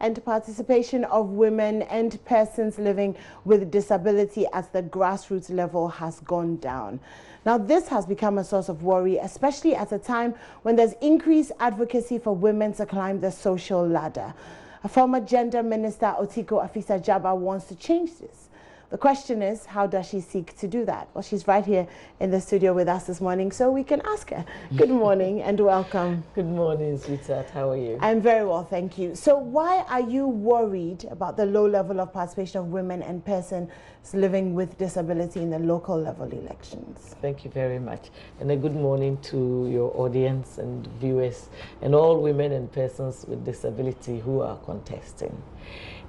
and participation of women and persons living with disability at the grassroots level has gone down. Now, this has become a source of worry, especially at a time when there's increased advocacy for women to climb the social ladder. A former gender minister, Olike Djaba, wants to change this. The question is, how does she seek to do that? Well, she's right here in the studio with us this morning, so we can ask her. Good morning and welcome. Good morning, sweetheart. How are you? I'm very well, thank you. So why are you worried about the low level of participation of women and persons living with disability in the local level elections? Thank you very much. And a good morning to your audience and viewers and all women and persons with disability who are contesting.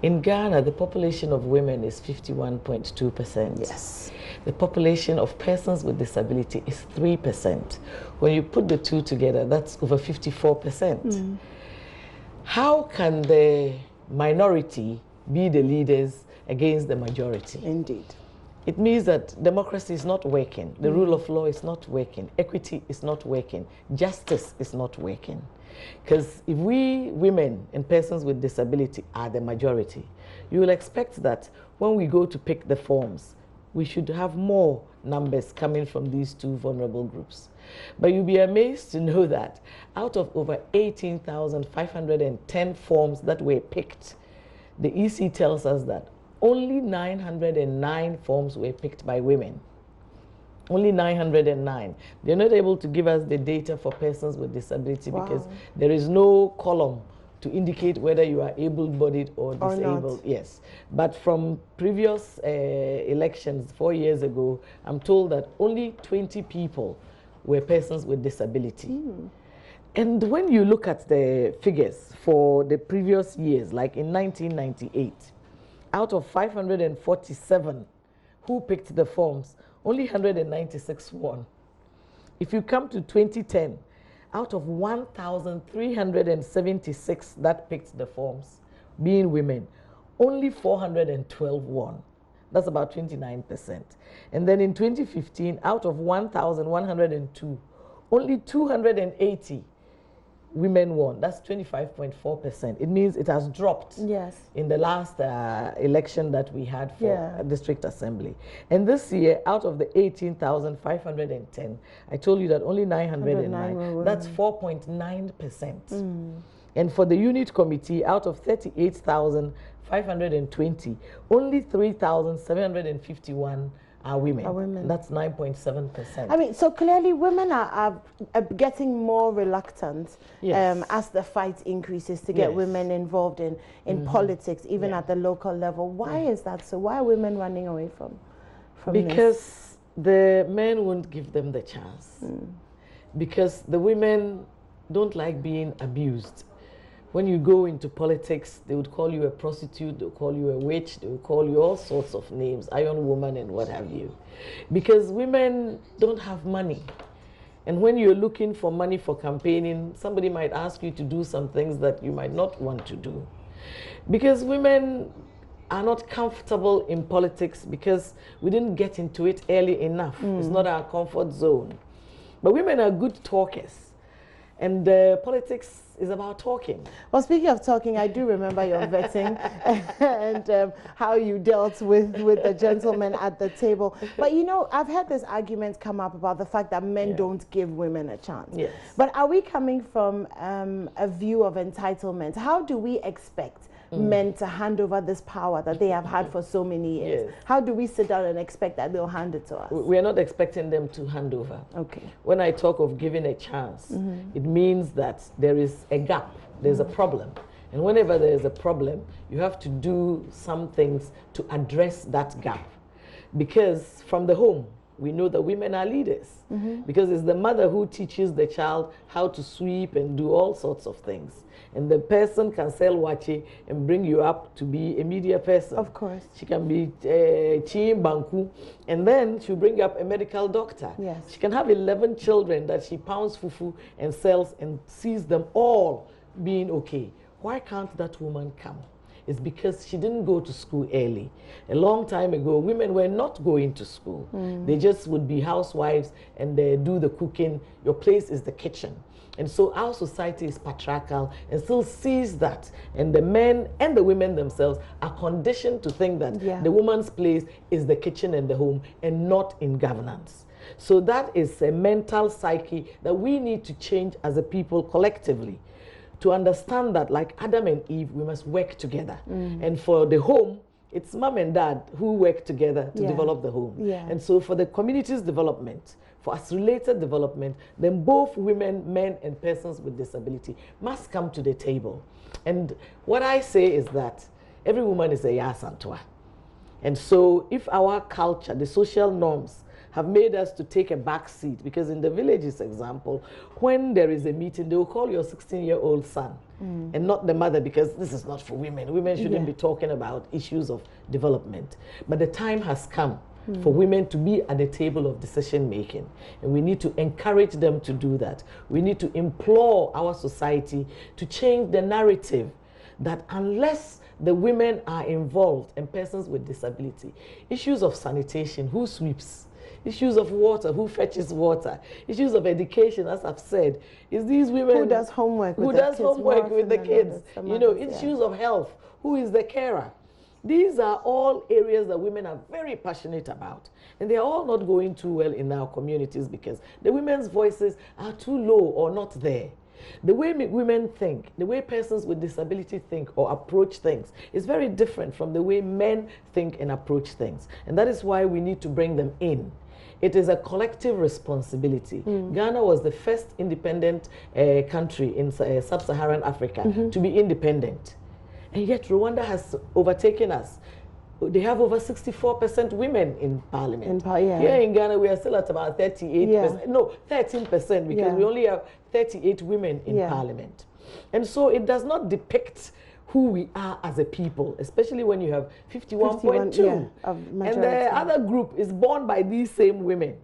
In Ghana, the population of women is 51.2%. Yes. The population of persons with disability is 3%. When you put the two together, that's over 54%. How can the minority be the leaders against the majority? Indeed. It means that democracy is not working, the rule of law is not working, equity is not working, justice is not working. Because if we women and persons with disability are the majority, you will expect that when we go to pick the forms, we should have more numbers coming from these two vulnerable groups. But you'll be amazed to know that out of over 18,510 forms that were picked, the EC tells us that only 909 forms were picked by women. Only 909. They're not able to give us the data for persons with disability because there is no column to indicate whether you are able-bodied or disabled. Yes. But from previous elections 4 years ago, I'm told that only 20 people were persons with disability. And when you look at the figures for the previous years, like in 1998, out of 547 who picked the forms, only 196 won. If you come to 2010, out of 1,376 that picked the forms, being women, only 412 won. That's about 29%. And then in 2015, out of 1,102, only 280 women won. That's 25.4%. It means it has dropped in the last election that we had for a district assembly. And this year, out of the 18,510, I told you that only 909, that's 4.9%. And for the unit committee, out of 38,520, only 3,751 are women. That's 9.7%. I mean, so clearly women are getting more reluctant as the fight increases to get women involved in politics, even at the local level. Why is that so? Why are women running away from because the men won't give them the chance. Because the women don't like being abused. When you go into politics, they would call you a prostitute, they'll call you a witch, they will call you all sorts of names, iron woman and what have you. Because women don't have money. And when you're looking for money for campaigning, somebody might ask you to do some things that you might not want to do. Because women are not comfortable in politics because we didn't get into it early enough. It's not our comfort zone. But women are good talkers. And politics is about talking. Well, speaking of talking, I do remember your vetting and how you dealt with the gentleman at the table. But you know, I've had this argument come up about the fact that men don't give women a chance. Yes. But are we coming from a view of entitlement? How do we expect men to hand over this power that they have had for so many years? How do we sit down and expect that they'll hand it to us? We are not expecting them to hand over. Okay. When I talk of giving a chance, it means that there is a gap, there's a problem. And whenever there is a problem, you have to do some things to address that gap. Because from the home, we know that women are leaders. Because it's the mother who teaches the child how to sweep and do all sorts of things. And the person can sell wache and bring you up to be a media person. Of course. She can be Chim Banku, and then she'll bring up a medical doctor. Yes. She can have 11 children that she pounds fufu and sells and sees them all being okay. Why can't that woman come? is because she didn't go to school early. A long time ago, women were not going to school. They just would be housewives and they do the cooking. Your place is the kitchen. And so our society is patriarchal and still sees that. And the men and the women themselves are conditioned to think that the woman's place is the kitchen and the home and not in governance. So that is a mental psyche that we need to change as a people collectively, to understand that, like Adam and Eve, we must work together. And for the home, it's mom and dad who work together to develop the home. And so for the community's development, for us related development, then both women, men, and persons with disability must come to the table. And what I say is that every woman is a Yasantua. And so if our culture, the social norms, have made us to take a back seat, because in the villages example, when there is a meeting, they will call your 16-year-old son and not the mother, because this is not for women. Women shouldn't be talking about issues of development. But the time has come for women to be at the table of decision making. And we need to encourage them to do that. We need to implore our society to change the narrative that unless the women are involved and persons with disability, issues of sanitation, who sweeps? Issues of water, who fetches water? Issues of education, as I've said, is these women... Who does homework with the kids? You know, issues of health, who is the carer? These are all areas that women are very passionate about. And they are all not going too well in our communities because the women's voices are too low or not there. The way women think, the way persons with disability think or approach things is very different from the way men think and approach things. And that is why we need to bring them in. It is a collective responsibility. Ghana was the first independent country in sub-Saharan Africa to be independent. And yet Rwanda has overtaken us. They have over 64% women in parliament. Here in Ghana, we are still at about 38%. No, 13%, because we only have 38 women in parliament. And so it does not depict who we are as a people, especially when you have 51.2. And the other group is born by these same women.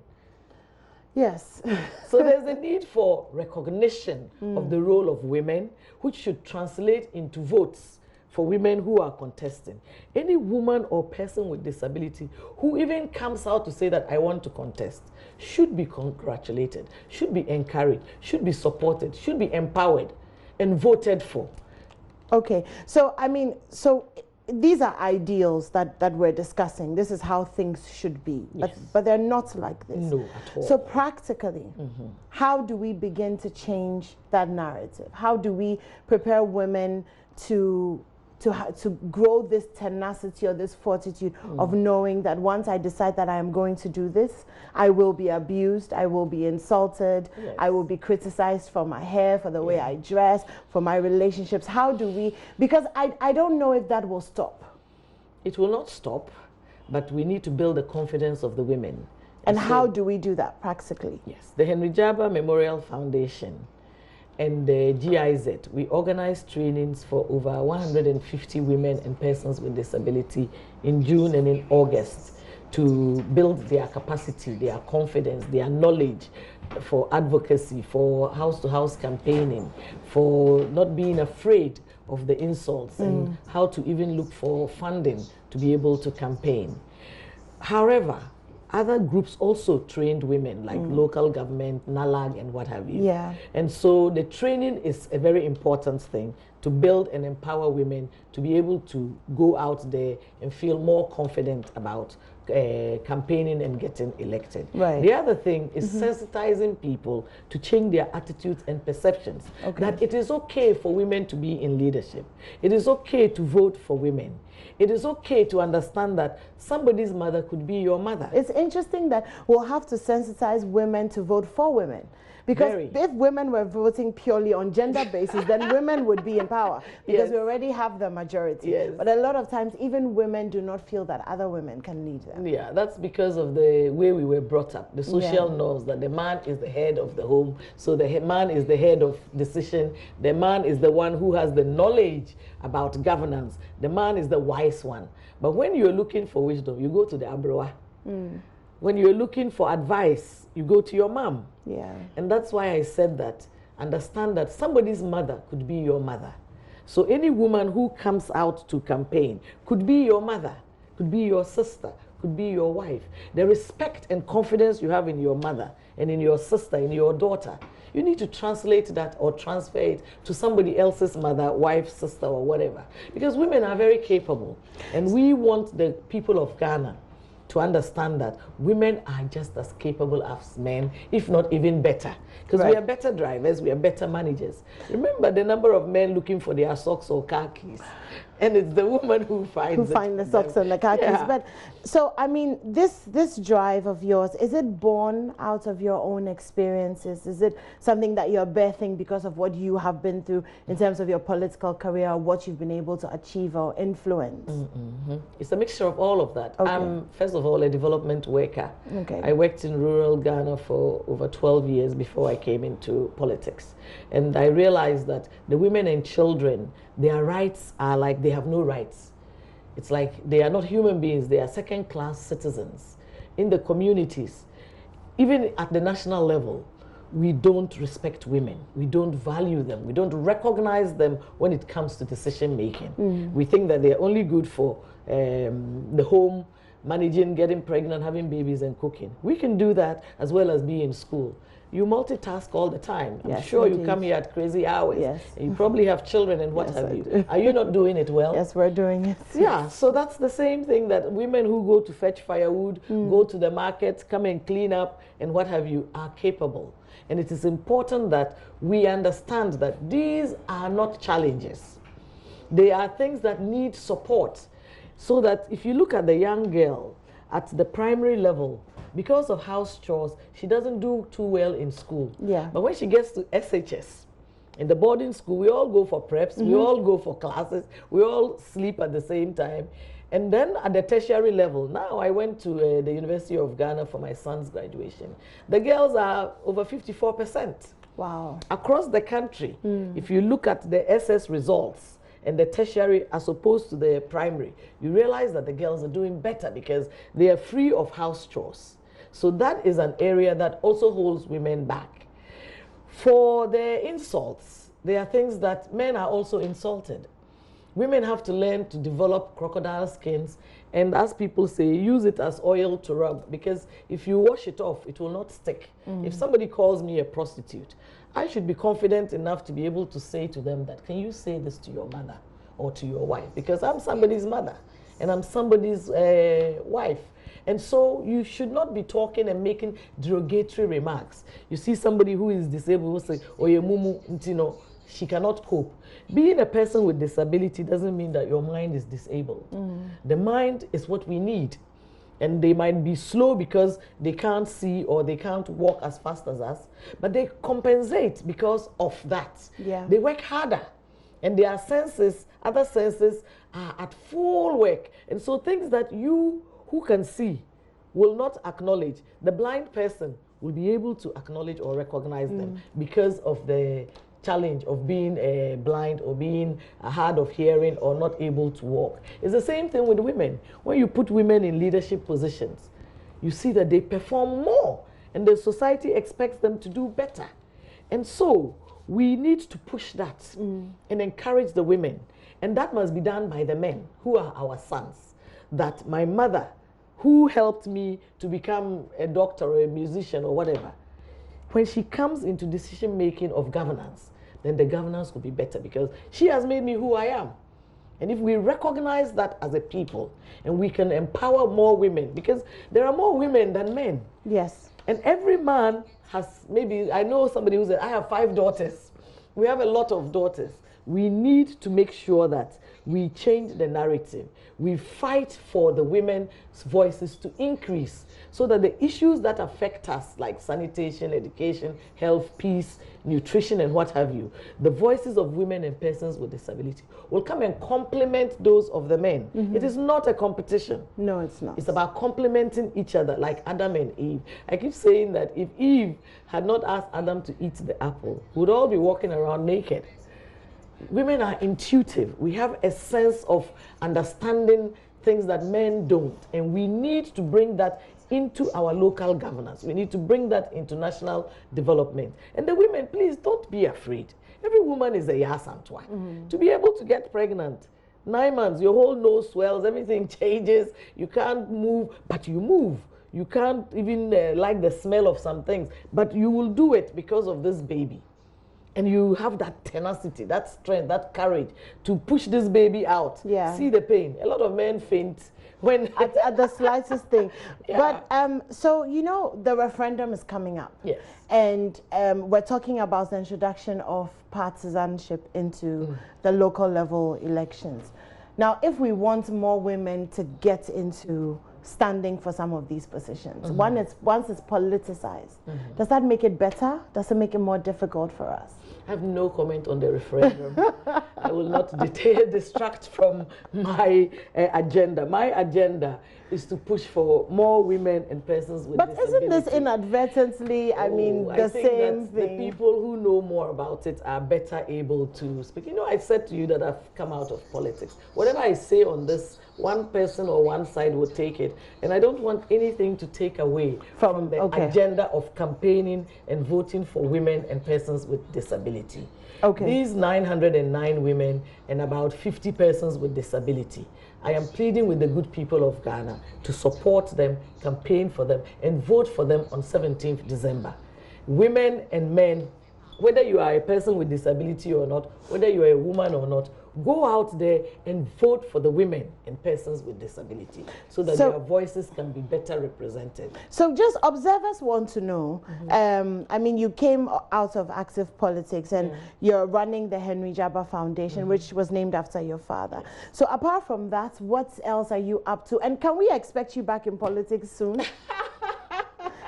Yes. So there's a need for recognition of the role of women, which should translate into votes for women who are contesting. Any woman or person with disability who even comes out to say that I want to contest should be congratulated, should be encouraged, should be supported, should be empowered and voted for. Okay, so I mean, so these are ideals that we're discussing. This is how things should be, but they're not like this. No, at all. So practically, how do we begin to change that narrative? How do we prepare women to grow this tenacity or this fortitude of knowing that once I decide that I am going to do this, I will be abused, I will be insulted, I will be criticized for my hair, for the way I dress, for my relationships. How do we, because I don't know if that will stop. It will not stop, but we need to build the confidence of the women. And how do we do that practically? Yes, the Henry Djaba Memorial Foundation and the GIZ, we organize trainings for over 150 women and persons with disability in June and in August to build their capacity, their confidence, their knowledge for advocacy, for house-to-house campaigning, for not being afraid of the insults and how to even look for funding to be able to campaign. However, other groups also trained women, like local government, NALAG, and what have you. And so the training is a very important thing to build and empower women to be able to go out there and feel more confident about campaigning and getting elected. The other thing is sensitizing people to change their attitudes and perceptions. That it is okay for women to be in leadership. It is okay to vote for women. It is okay to understand that somebody's mother could be your mother. It's interesting that we'll have to sensitize women to vote for women. Because if women were voting purely on gender basis, then women would be in power because we already have the majority. But a lot of times, even women do not feel that other women can lead them. Yeah, that's because of the way we were brought up, the social norms that the man is the head of the home, so the man is the head of decision, the man is the one who has the knowledge about governance, the man is the wise one. But when you're looking for wisdom, you go to the Abroa. When you're looking for advice, you go to your mom. And that's why I said that. Understand that somebody's mother could be your mother. So any woman who comes out to campaign could be your mother, could be your sister, could be your wife. The respect and confidence you have in your mother and in your sister, in your daughter, you need to translate that or transfer it to somebody else's mother, wife, sister, or whatever. Because women are very capable. And we want the people of Ghana to understand that women are just as capable as men, if not even better. Because we are better drivers, we are better managers. Remember the number of men looking for their socks or car keys. And it's the woman who finds the socks and the car keys. But so I mean, this drive of yours, is it born out of your own experiences? Is it something that you're birthing because of what you have been through in terms of your political career, or what you've been able to achieve or influence? It's a mixture of all of that. Okay. I'm first of all a development worker. Okay. I worked in rural Ghana for over 12 years before I came into politics. And I realized that the women and children, their rights are like they have no rights. It's like they are not human beings, they are second-class citizens. In the communities, even at the national level, we don't respect women. We don't value them. We don't recognize them when it comes to decision making. We think that they're only good for the home, managing, getting pregnant, having babies, and cooking. We can do that as well as be in school. You multitask all the time. I'm sure you come here at crazy hours. Yes. And you probably have children and what have you. Are you not doing it well? Yes, we're doing it. Yeah, so that's the same thing that women who go to fetch firewood, go to the market, come and clean up and what have you are capable. And it is important that we understand that these are not challenges. They are things that need support. So that if you look at the young girl at the primary level, because of house chores, she doesn't do too well in school. Yeah. But when she gets to SHS, in the boarding school, we all go for preps, we all go for classes, we all sleep at the same time. And then at the tertiary level, now I went to the University of Ghana for my son's graduation. The girls are over 54%. Wow. Across the country, if you look at the SS results, and the tertiary as opposed to the primary, you realize that the girls are doing better because they are free of house chores. So that is an area that also holds women back. For the insults, there are things that men are also insulted. Women have to learn to develop crocodile skins and, as people say, use it as oil to rub, because if you wash it off, it will not stick. If somebody calls me a prostitute, I should be confident enough to be able to say to them that, can you say this to your mother or to your wife? Because I'm somebody's mother and I'm somebody's wife. And so you should not be talking and making derogatory remarks. You see somebody who is disabled who say, oh, your mumu, ntino, she cannot cope. Being a person with disability doesn't mean that your mind is disabled. The mind is what we need. And they might be slow because they can't see or they can't walk as fast as us, but they compensate because of that. Yeah. They work harder and their senses, other senses are at full work. And so things that you who can see will not acknowledge, the blind person will be able to acknowledge or recognize them because of the challenge of being blind or being hard of hearing or not able to walk. It's the same thing with women. When you put women in leadership positions, you see that they perform more and the society expects them to do better. And so we need to push that and encourage the women. And that must be done by the men who are our sons. That my mother, who helped me to become a doctor or a musician or whatever, when she comes into decision making of governance, then the governance will be better because she has made me who I am. And if we recognize that as a people and we can empower more women, because there are more women than men. Yes. And every man has, maybe, I know somebody who said, I have 5 daughters. We have a lot of daughters. We need to make sure that we change the narrative. We fight for the women's voices to increase so that the issues that affect us, like sanitation, education, health, peace, nutrition, and what have you, the voices of women and persons with disability will come and complement those of the men. It is not a competition. No, it's not. It's about complementing each other, like Adam and Eve. I keep saying that if Eve had not asked Adam to eat the apple, we'd all be walking around naked. Women are intuitive. We have a sense of understanding things that men don't. And we need to bring that into our local governance. We need to bring that into national development. And the women, please don't be afraid. Every woman is a Yasantwa. To be able to get pregnant, 9 months, your whole nose swells, everything changes, you can't move, but you move. You can't even like the smell of some things, but you will do it because of this baby. And you have that tenacity, that strength, that courage to push this baby out. Yeah. See the pain. A lot of men faint when at the slightest thing. Yeah. But so you know the referendum is coming up. Yes. And we're talking about the introduction of partisanship into the local level elections. Now, if we want more women to get into standing for some of these positions, once it's politicized, does that make it better? Does it make it more difficult for us? I have no comment on the referendum. I will not distract from my agenda. My agenda is to push for more women and persons with disability. But isn't this inadvertently, I mean, the same thing? The people who know more about it are better able to speak. You know, I said to you that I've come out of politics. Whatever I say on this, one person or one side will take it. And I don't want anything to take away from the agenda of campaigning and voting for women and persons with disability. These 909 women and about 50 persons with disability, I am pleading with the good people of Ghana to support them, campaign for them, and vote for them on 17th December. Women and men, whether you are a person with disability or not, whether you are a woman or not, go out there and vote for the women and persons with disability so that their voices can be better represented. So just observers want to know, I mean, you came out of active politics and you're running the Henry Djaba Foundation, which was named after your father. So apart from that, what else are you up to? And can we expect you back in politics soon?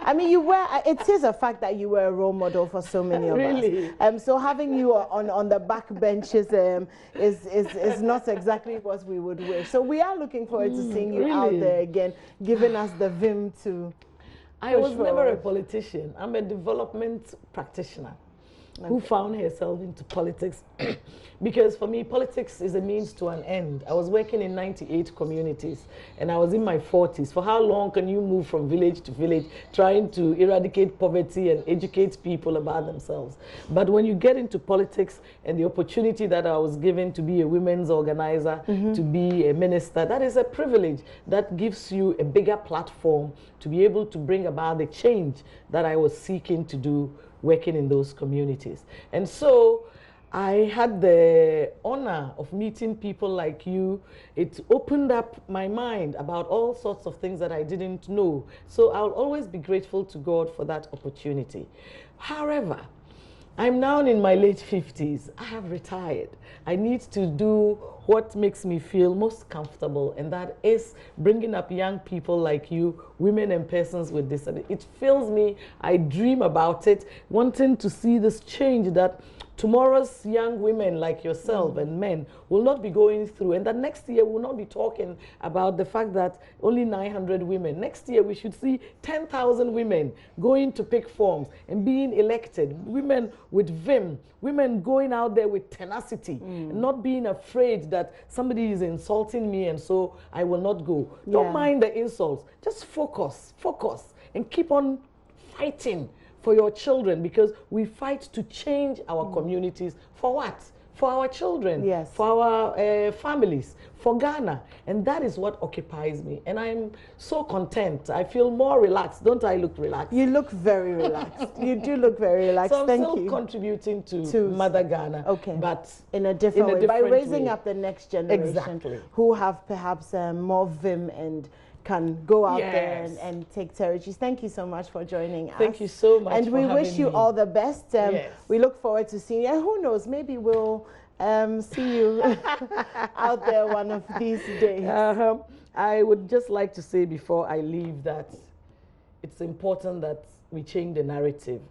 I mean, you were, it is a fact that you were a role model for so many of us. So having you on the back benches is not exactly what we would wish. So we are looking forward to seeing you out there again, giving us the vim to I was never a politician. I'm a development practitioner who found herself into politics because for me, politics is a means to an end. I was working in 98 communities and I was in my 40s. For how long can you move from village to village trying to eradicate poverty and educate people about themselves? But when you get into politics and the opportunity that I was given to be a women's organizer, to be a minister, that is a privilege that gives you a bigger platform to be able to bring about the change that I was seeking to do working in those communities. And so I had the honor of meeting people like you. It opened up my mind about all sorts of things that I didn't know. So I'll always be grateful to God for that opportunity. However, I'm now in my late 50s. I have retired. I need to do what makes me feel most comfortable, and that is bringing up young people like you, women and persons with disability. It fills me. I dream about it, wanting to see this change that tomorrow's young women like yourself and men will not be going through, and that next year we'll not be talking about the fact that only 900 women. Next year we should see 10,000 women going to pick forms and being elected, women with vim, women going out there with tenacity, and not being afraid that somebody is insulting me and so I will not go. Don't mind the insults, just focus, and keep on fighting for your children, because we fight to change our communities for what? For our children, for our families, for Ghana. And that is what occupies me. And I'm so content. I feel more relaxed. Don't I look relaxed? You look very relaxed. You do look very relaxed. So I'm still contributing to Mother Ghana, but in a different way. By raising up the next generation who have perhaps more vim and can go out there and take territories. Thank you so much for joining us. Thank you so much. And we wish you all the best. We look forward to seeing you. And who knows, maybe we'll see you out there one of these days. I would just like to say before I leave that it's important that we change the narrative.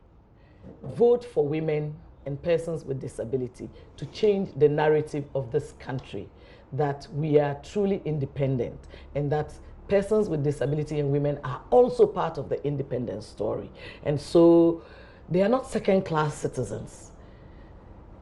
Vote for women and persons with disability to change the narrative of this country, that we are truly independent and that persons with disability and women are also part of the independence story. And so they are not second-class citizens.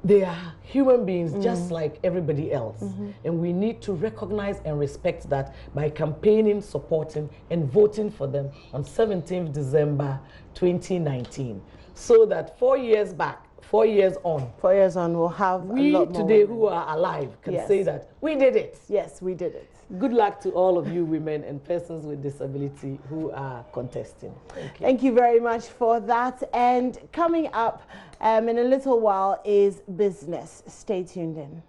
they are human beings just like everybody else. And we need to recognize and respect that by campaigning, supporting, and voting for them on 17th December 2019. So that 4 years back, 4 years on, we'll have we a lot more today women who are alive can say that we did it. Yes, we did it. Good luck to all of you women and persons with disability who are contesting. Thank you. Thank you very much for that. And coming up in a little while is business. Stay tuned in.